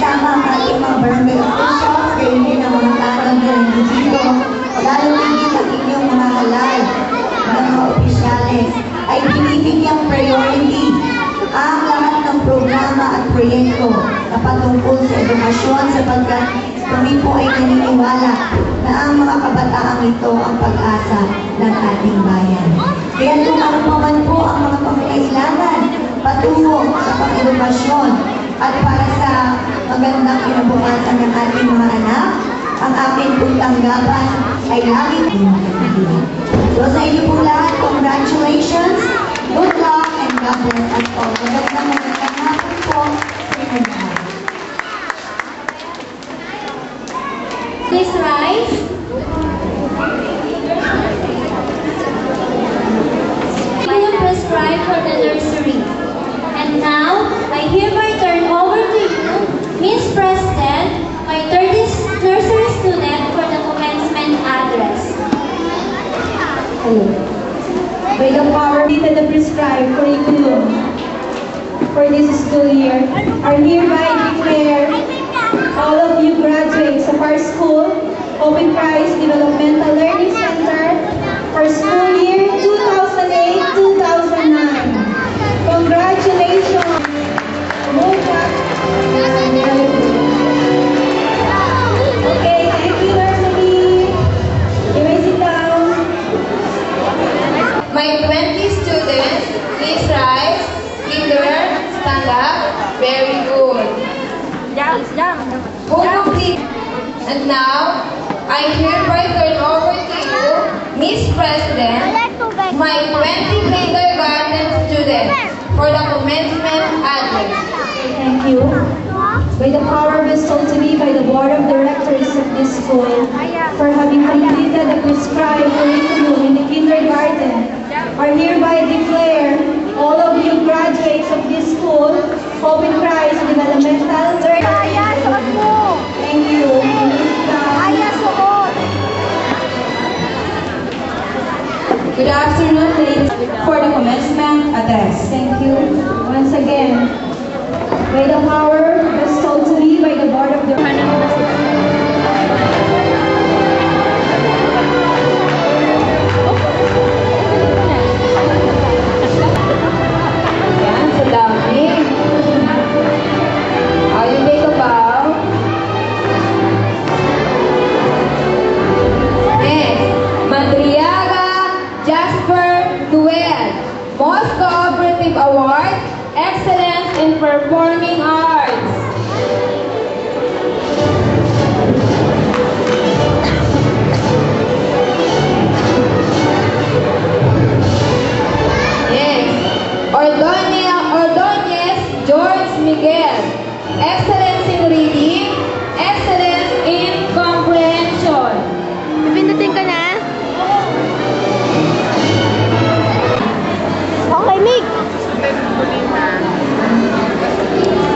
kasama ang ating mga barangay officials, kayo din ang mga tanong na nandito, lalo higit ang inyong mga halal ng mga opisyales, ay binibigyang priority ang lahat ng programa at proyekto na patungkol sa edukasyon sapagkat kami po ay naniniwala na ang mga kabataang ito ang pag-asa ng ating bayan. Kaya kung ano pa man po ang mga pangangailangan patungo sa pang-edukasyon at para sa magandang kinabukasan ng ating mga anak, ang aking tanggapan ay laging pinagpapalala. So sa inyo po lahat, congratulations, good luck, and God bless us all. Magandang hapon po sa inyo lahat. Please rise. I am prescribed for the nursery. And now, I hereby turn over to you, Miss President, my 30th nursery student for the commencement address. Hello. By the power given the prescribed curriculum for this school year, I hereby declare all of you graduates of our school, Open Christ Developmental Learning Center, for school year 2008-2009. Congratulations! Okay, thank you, nursery. You may sit down. My 20 students, please rise, kinder, stand up, very good. And now, I hereby turn over to you, Miss President, my 20 kindergarten students for the commencement address. Thank you. By the power bestowed to me by the Board of Directors of this school for having completed the prescribed curriculum in the kindergarten, I hereby declare all of you graduates of this school, Open Christ Developmental Learning Center. Thank you. Good afternoon, ladies, for the commencement address. Thank you. Once again, by the power bestowed to me by the Board of Directors. Yan, sa dami. Are you ready to bow? Next, Madriaga Jasper Duel, Most Cooperative Award, Excellence in Performing Arts. Yes, Ordonez George Miguel, Excellence in Reading, Excellence in Comprehension. Pipindutin ka na. Okay, Mig.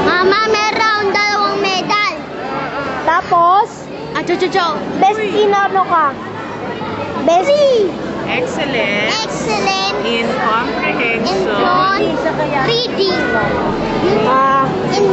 Mama, meron 2 medal. Tapos? Best in ano ka? Best Excellent in in comprehension. reading. In